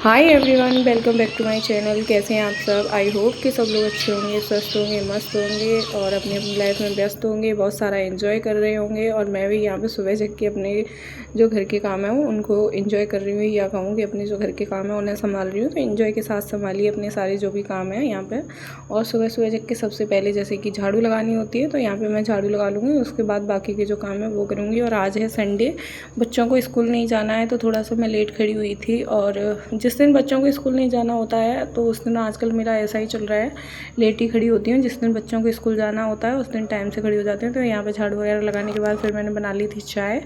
Hi everyone, welcome back to my channel. कैसे हैं आप सब? आई होप कि सब लोग अच्छे होंगे, स्वस्थ होंगे, मस्त होंगे और अपनी अपनी लाइफ में व्यस्त होंगे, बहुत सारा एंजॉय कर रहे होंगे। और मैं भी यहाँ पे सुबह जग के अपने जो घर के काम है उनको एंजॉय कर रही हूँ, या कहूँ कि अपने जो घर के काम है उन्हें संभाल रही हूँ। तो एंजॉय के साथ संभालिए अपने सारे जो भी काम है यहाँ पर। और सुबह सुबह जग के सबसे पहले जैसे कि झाड़ू लगानी होती है तो यहाँ पर मैं झाड़ू लगा लूँगी, उसके बाद बाकी के जो काम है वो करूँगी। और आज है संडे, बच्चों को स्कूल नहीं जाना है तो थोड़ा सा मैं लेट खड़ी हुई थी। और जिस दिन बच्चों को स्कूल नहीं जाना होता है तो उस दिन आजकल मेरा ऐसा ही चल रहा है, लेट ही खड़ी होती हूँ। जिस दिन बच्चों को स्कूल जाना होता है उस दिन टाइम से खड़ी हो जाती हूँ। तो यहाँ पे झाड़ू वगैरह लगाने के बाद फिर मैंने बना ली थी चाय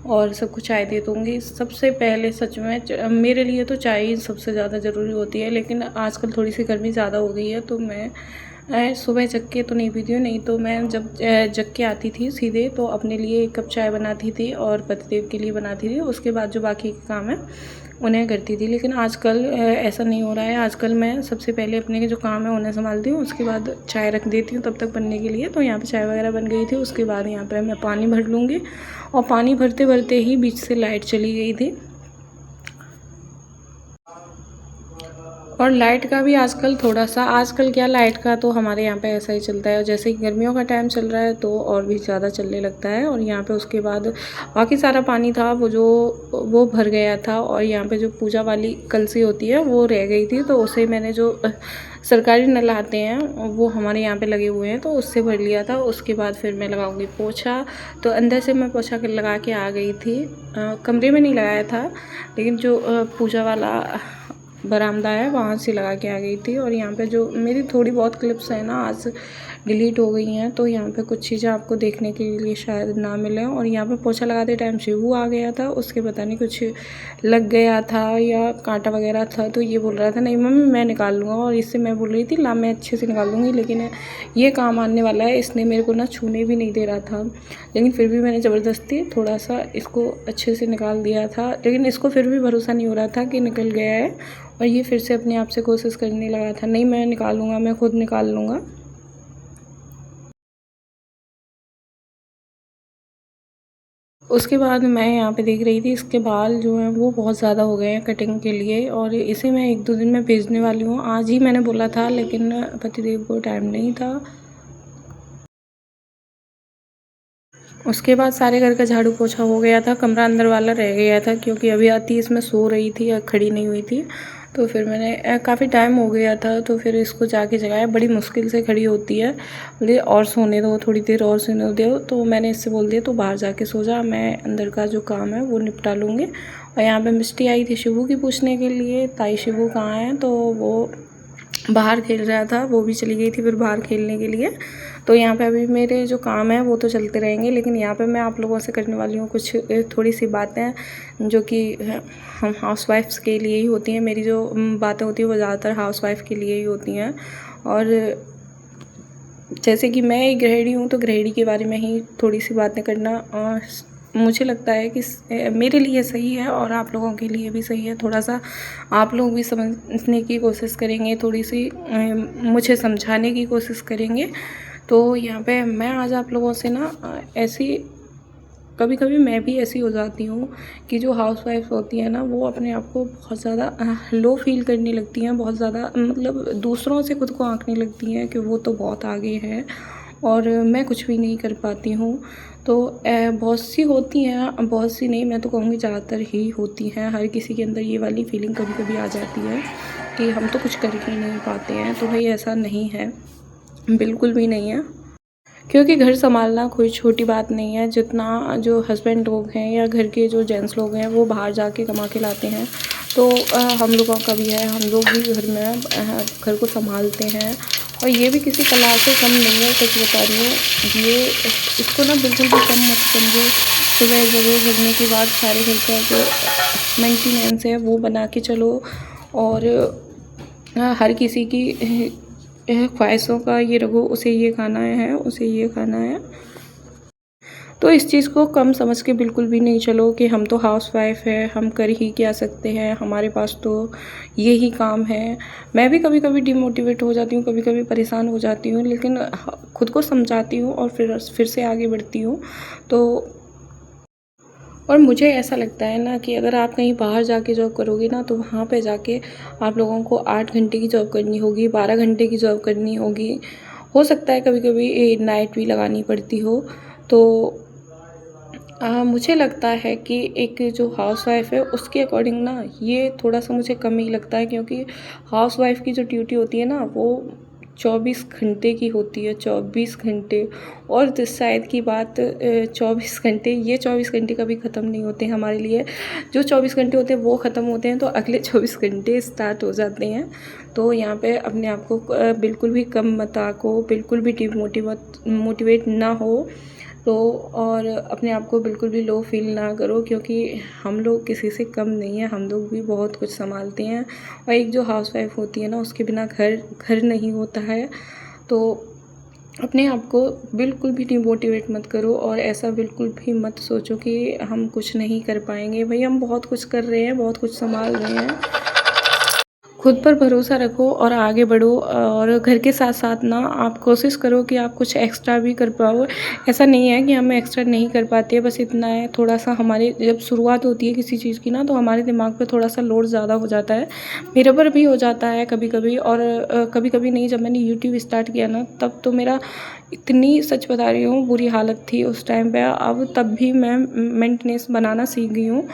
और सबको चाय दे दूँगी। सबसे पहले सच में मेरे लिए तो चाय ही सबसे ज़्यादा ज़रूरी होती है, लेकिन आजकल थोड़ी सी गर्मी ज़्यादा हो गई है तो मैं सुबह जग के तो नहीं पीती हूँ। नहीं तो मैं जब जग के आती थी सीधे तो अपने लिए एक कप चाय बनाती थी और पतिदेव के लिए बनाती थी, उसके बाद जो बाकी के काम है उन्हें करती थी। लेकिन आजकल ऐसा नहीं हो रहा है। आजकल मैं सबसे पहले अपने के जो काम है उन्हें संभालती हूँ, उसके बाद चाय रख देती हूँ तब तक बनने के लिए। तो यहाँ पे चाय वगैरह बन गई थी, उसके बाद यहाँ पे मैं पानी भर लूँगी। और पानी भरते भरते ही बीच से लाइट चली गई थी। और लाइट का भी आजकल थोड़ा सा, आजकल क्या लाइट का तो हमारे यहाँ पे ऐसा ही चलता है। और जैसे कि गर्मियों का टाइम चल रहा है तो और भी ज़्यादा चलने लगता है। और यहाँ पे उसके बाद बाकी सारा पानी था वो भर गया था। और यहाँ पे जो पूजा वाली कलसी होती है वो रह गई थी, तो उसे मैंने जो सरकारी नल आते हैं वो हमारे यहाँ पे लगे हुए हैं तो उससे भर लिया था। उसके बाद फिर मैं लगाऊंगी पोछा। तो अंदर से मैं पोछा लगा के आ गई थी, कमरे में नहीं लगाया था, लेकिन जो पूजा वाला बरामदा है वहाँ से लगा के आ गई थी। और यहाँ पे जो मेरी थोड़ी बहुत क्लिप्स हैं ना आज डिलीट हो गई हैं, तो यहाँ पे कुछ चीज़ें आपको देखने के लिए शायद ना मिलें। और यहाँ पे पोछा लगाते टाइम शिवू आ गया था, उसके पता नहीं कुछ लग गया था या कांटा वगैरह था, तो ये बोल रहा था नहीं मम्मी मैं निकाल लूँगा। और इससे मैं बोल रही थी ला मैं अच्छे से निकाल लूँगी, लेकिन ये काम आने वाला है, इसने मेरे को ना छूने भी नहीं दे रहा था। लेकिन फिर भी मैंने ज़बरदस्ती थोड़ा सा इसको अच्छे से निकाल दिया था, लेकिन इसको फिर भी भरोसा नहीं हो रहा था कि निकल गया है। और ये फिर से अपने आप से कोशिश करने लगा था, नहीं मैं निकालूंगा, मैं खुद निकाल लूँगा। उसके बाद मैं यहाँ पे देख रही थी इसके बाल जो हैं वो बहुत ज़्यादा हो गए हैं कटिंग के लिए, और इसे मैं 1-2 दिन में भेजने वाली हूँ। आज ही मैंने बोला था लेकिन पतिदेव को टाइम नहीं था। उसके बाद सारे घर का झाड़ू पोछा हो गया था, कमरा अंदर वाला रह गया था क्योंकि अभी आती इसमें सो रही थी या खड़ी नहीं हुई थी। तो फिर मैंने काफ़ी टाइम हो गया था तो फिर इसको जाके जगाया, बड़ी मुश्किल से खड़ी होती है, बोले और सोने दो थोड़ी देर और सोने दो। तो मैंने इससे बोल दिया तो बाहर जाके सो जा, मैं अंदर का जो काम है वो निपटा लूँगी। और यहाँ पे मिस्टी आई थी शिवू की पूछने के लिए ताई शिवू कहाँ है, तो वो बाहर खेल रहा था, वो भी चली गई थी फिर बाहर खेलने के लिए। तो यहाँ पे अभी मेरे जो काम है वो तो चलते रहेंगे, लेकिन यहाँ पे मैं आप लोगों से करने वाली हूँ कुछ थोड़ी सी बातें जो कि हम हाउसवाइफ्स के लिए ही होती हैं। मेरी जो बातें होती हैं वो ज़्यादातर हाउसवाइफ के लिए ही होती हैं। और जैसे कि मैं एक गृहिणी हूँ तो गृहिणी के बारे में ही थोड़ी सी बातें करना मुझे लगता है कि मेरे लिए सही है और आप लोगों के लिए भी सही है। थोड़ा सा आप लोग भी समझने की कोशिश करेंगे, थोड़ी सी मुझे समझाने की कोशिश करेंगे। तो यहाँ पे मैं आज आप लोगों से ना ऐसी, कभी कभी मैं भी ऐसी हो जाती हूँ कि जो हाउसवाइफ होती है ना वो अपने आप को बहुत ज़्यादा लो फील करने लगती हैं, बहुत ज़्यादा मतलब दूसरों से खुद को आंकने लगती हैं कि वो तो बहुत आगे है और मैं कुछ भी नहीं कर पाती हूँ। तो बहुत सी होती हैं, बहुत सी नहीं मैं तो कहूँगी ज़्यादातर ही होती हैं। हर किसी के अंदर ये वाली फीलिंग कभी कभी आ जाती है कि हम तो कुछ कर ही नहीं पाते हैं। तो भाई ऐसा नहीं है, बिल्कुल भी नहीं है, क्योंकि घर संभालना कोई छोटी बात नहीं है। जितना जो हस्बैंड लोग हैं या घर के जो जेंट्स लोग हैं वो बाहर जाके कमा के लाते हैं, तो हम लोगों का भी है, हम लोग भी घर में घर को संभालते हैं। और ये भी किसी कला से कम नहीं है, सच बता रही हूँ। ये इसको ना बिल्कुल भी कम मत समझो। सुबह जगह जगने के बाद सारे घर का जो मेंटेनेंस है वो बना के चलो, और हर किसी की ख्वाहिशों का ये रखो, उसे ये खाना है उसे ये खाना है। तो इस चीज़ को कम समझ के बिल्कुल भी नहीं चलो कि हम तो हाउसवाइफ है, हम कर ही क्या सकते हैं, हमारे पास तो ये ही काम है। मैं भी कभी कभी डिमोटिवेट हो जाती हूँ, कभी कभी परेशान हो जाती हूँ, लेकिन खुद को समझाती हूँ और फिर से आगे बढ़ती हूँ। तो और मुझे ऐसा लगता है ना कि अगर आप कहीं बाहर जाके जॉब करोगे ना, तो वहाँ पे जाके आप लोगों को 8 घंटे की जॉब करनी होगी, 12 घंटे की जॉब करनी होगी। हो सकता है कभी कभी नाइट भी लगानी पड़ती हो। तो मुझे लगता है कि एक जो हाउसवाइफ़ है उसके अकॉर्डिंग ना ये थोड़ा सा मुझे कम ही लगता है, क्योंकि हाउसवाइफ़ की जो ड्यूटी होती है ना वो 24 घंटे की होती है, 24 घंटे। और तो शायद की बात 24 घंटे, ये 24 घंटे कभी ख़त्म नहीं होते हमारे लिए। जो 24 घंटे होते हैं वो ख़त्म होते हैं तो अगले 24 घंटे स्टार्ट हो जाते हैं। तो यहाँ पे अपने आप को बिल्कुल भी कम मत आको, बिल्कुल भी मोटिवेट ना हो। तो और अपने आप को बिल्कुल भी लो फील ना करो, क्योंकि हम लोग किसी से कम नहीं हैं, हम लोग भी बहुत कुछ संभालते हैं। और एक जो हाउसवाइफ होती है ना, उसके बिना घर नहीं होता है। तो अपने आप को बिल्कुल भी डिमोटिवेट मत करो, और ऐसा बिल्कुल भी मत सोचो कि हम कुछ नहीं कर पाएंगे। भाई हम बहुत कुछ कर रहे हैं, बहुत कुछ संभाल रहे हैं। खुद पर भरोसा रखो और आगे बढ़ो। और घर के साथ साथ ना आप कोशिश करो कि आप कुछ एक्स्ट्रा भी कर पाओ। ऐसा नहीं है कि हम एक्स्ट्रा नहीं कर पाते, बस इतना है थोड़ा सा हमारे जब शुरुआत होती है किसी चीज़ की ना, तो हमारे दिमाग पे थोड़ा सा लोड ज़्यादा हो जाता है। मेरे पर भी हो जाता है कभी कभी, और कभी कभी नहीं। जब मैंने यूट्यूब स्टार्ट किया ना, तब तो मेरा इतनी, सच बता रही हूँ, बुरी हालत थी उस टाइम पे। अब तब भी मैं मेंटेनेंस बनाना सीख गई हूँ।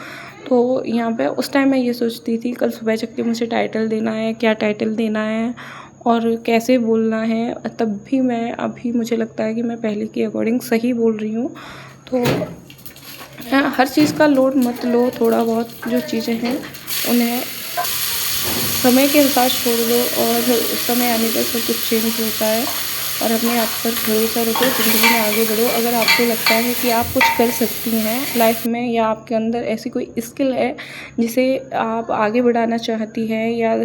तो यहाँ पे उस टाइम मैं ये सोचती थी कल सुबह जग के मुझे टाइटल देना है, क्या टाइटल देना है और कैसे बोलना है। तब भी मैं, अभी मुझे लगता है कि मैं पहले के अकॉर्डिंग सही बोल रही हूँ। तो हर चीज़ का लोड मत लो, थोड़ा बहुत जो चीज़ें हैं उन्हें समय के अनुसार छोड़ दो, और समय आने पर सब कुछ चेंज होता है। और अपने आप पर भरोसा रखो, ज़िंदगी में आगे बढ़ो। अगर आपको लगता है कि आप कुछ कर सकती हैं लाइफ में, या आपके अंदर ऐसी कोई स्किल है जिसे आप आगे बढ़ाना चाहती हैं, या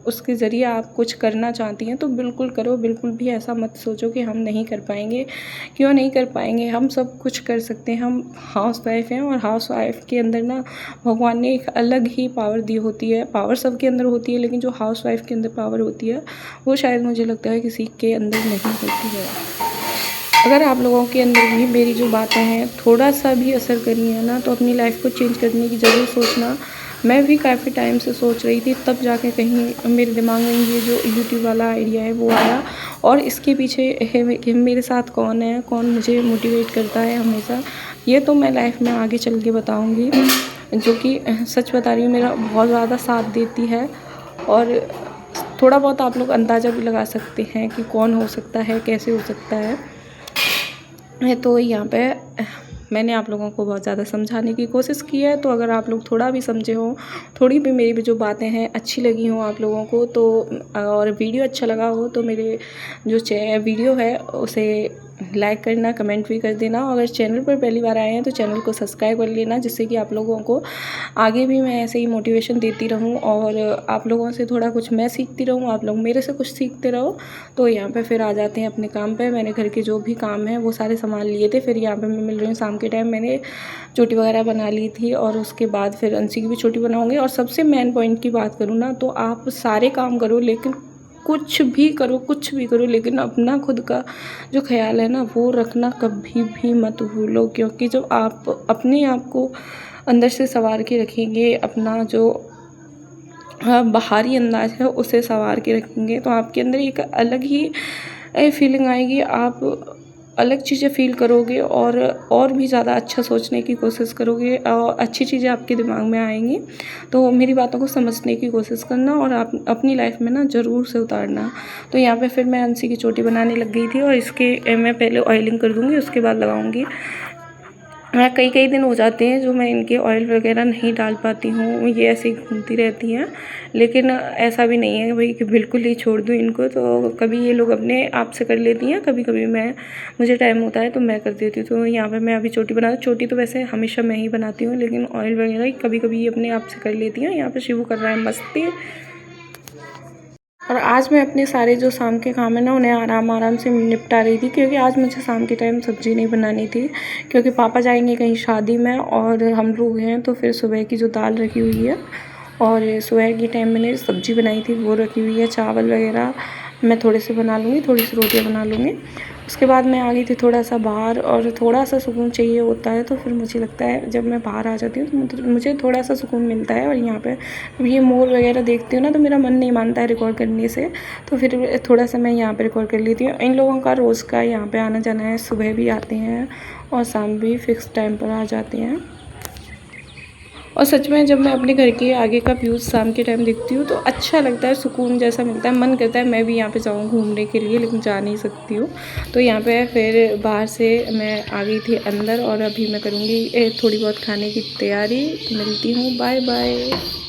उसके ज़रिए आप कुछ करना चाहती हैं, तो बिल्कुल करो। बिल्कुल भी ऐसा मत सोचो कि हम नहीं कर पाएंगे। क्यों नहीं कर पाएंगे, हम सब कुछ कर सकते हैं। हम हाउस वाइफ हैं, और हाउस वाइफ के अंदर ना भगवान ने एक अलग ही पावर दी होती है। पावर सबके अंदर होती है, लेकिन जो हाउस वाइफ के अंदर पावर होती है वो शायद मुझे लगता है किसी के अंदर नहीं होती है। अगर आप लोगों के अंदर भी मेरी जो बातें हैं थोड़ा सा भी असर करी है ना, तो अपनी लाइफ को चेंज करने की ज़रूर सोचना। मैं भी काफ़ी टाइम से सोच रही थी, तब जाके कहीं मेरे दिमाग में ये जो यूट्यूब वाला आइडिया है वो आया। और इसके पीछे है कि मेरे साथ कौन है, कौन मुझे मोटिवेट करता है हमेशा, ये तो मैं लाइफ में आगे चल के बताऊँगी। जो कि सच बता रही हूँ, मेरा बहुत ज़्यादा साथ देती है। और थोड़ा बहुत आप लोग अंदाज़ा भी लगा सकते हैं कि कौन हो सकता है, कैसे हो सकता है। तो यहाँ पे मैंने आप लोगों को बहुत ज़्यादा समझाने की कोशिश की है। तो अगर आप लोग थोड़ा भी समझे हो, थोड़ी भी मेरी भी जो बातें हैं अच्छी लगी हो आप लोगों को, तो और वीडियो अच्छा लगा हो, तो मेरे जो वीडियो है उसे लाइक करना, कमेंट भी कर देना। और अगर चैनल पर पहली बार आए हैं तो चैनल को सब्सक्राइब कर लेना, जिससे कि आप लोगों को आगे भी मैं ऐसे ही मोटिवेशन देती रहूं, और आप लोगों से थोड़ा कुछ मैं सीखती रहूं, आप लोग मेरे से कुछ सीखते रहो। तो यहाँ पे फिर आ जाते हैं अपने काम पे। मैंने घर के जो भी काम है वो सारे संभाल लिए थे। फिर यहाँ पे मैं मिल रही हूँ शाम के टाइम, मैंने चोटी वगैरह बना ली थी, और उसके बाद फिर अंशी की भी चोटी बनाऊँगी। और सबसे मेन पॉइंट की बात करूँ ना, तो आप सारे काम करो, लेकिन कुछ भी करो, कुछ भी करो, लेकिन अपना खुद का जो ख्याल है ना वो रखना कभी भी मत भूलो। क्योंकि जब आप अपने आप को अंदर से संवार के रखेंगे, अपना जो बाहरी अंदाज है उसे संवार के रखेंगे, तो आपके अंदर एक अलग ही फीलिंग आएगी। आप अलग चीज़ें फ़ील करोगे, और भी ज़्यादा अच्छा सोचने की कोशिश करोगे, और अच्छी चीज़ें आपके दिमाग में आएंगी। तो मेरी बातों को समझने की कोशिश करना, और आप अपनी लाइफ में ना ज़रूर से उतारना। तो यहाँ पे फिर मैं अंशी की चोटी बनाने लग गई थी, और इसके मैं पहले ऑयलिंग कर दूँगी, उसके बाद लगाऊँगी। कई दिन हो जाते हैं जो मैं इनके ऑयल वगैरह नहीं डाल पाती हूँ, ये ऐसे ही घूमती रहती हैं। लेकिन ऐसा भी नहीं है भाई कि बिल्कुल ही छोड़ दूँ इनको, तो कभी ये लोग अपने आप से कर लेती हैं, कभी कभी मुझे टाइम होता है तो मैं कर देती हूँ। तो यहाँ पे मैं अभी चोटी चोटी तो वैसे हमेशा मैं ही बनाती हूँ, लेकिन ऑयल वगैरह कभी कभी ये अपने आप से कर लेती हैं। यहाँ पर शिवू कर रहा है मस्ती। और आज मैं अपने सारे जो शाम के काम है ना उन्हें आराम से निपटा रही थी, क्योंकि आज मुझे शाम के टाइम सब्ज़ी नहीं बनानी थी, क्योंकि पापा जाएंगे कहीं शादी में और हम लोग हैं। तो फिर सुबह की जो दाल रखी हुई है, और सुबह के टाइम मैंने सब्ज़ी बनाई थी वो रखी हुई है, चावल वगैरह मैं थोड़े से बना लूँगी, थोड़ी सी रोटियाँ बना लूँगी। उसके बाद मैं आ गई थी थोड़ा सा बाहर, और थोड़ा सा सुकून चाहिए होता है तो फिर मुझे लगता है जब मैं बाहर आ जाती हूँ तो मुझे थोड़ा सा सुकून मिलता है। और यहाँ पे जब ये मोर वगैरह देखती हूँ ना तो मेरा मन नहीं मानता है रिकॉर्ड करने से, तो फिर थोड़ा सा मैं यहाँ पे रिकॉर्ड कर लेती हूँ। इन लोगों का रोज़ का यहाँ पे आना जाना है, सुबह भी आते हैं और शाम भी फिक्स टाइम पर आ जाते हैं। और सच में जब मैं अपने घर के आगे का व्यू शाम के टाइम देखती हूँ तो अच्छा लगता है, सुकून जैसा मिलता है, मन करता है मैं भी यहाँ पे जाऊँ घूमने के लिए, लेकिन जा नहीं सकती हूँ। तो यहाँ पे फिर बाहर से मैं आ गई थी अंदर, और अभी मैं करूँगी थोड़ी बहुत खाने की तैयारी। तो मिलती हूँ, बाय बाय।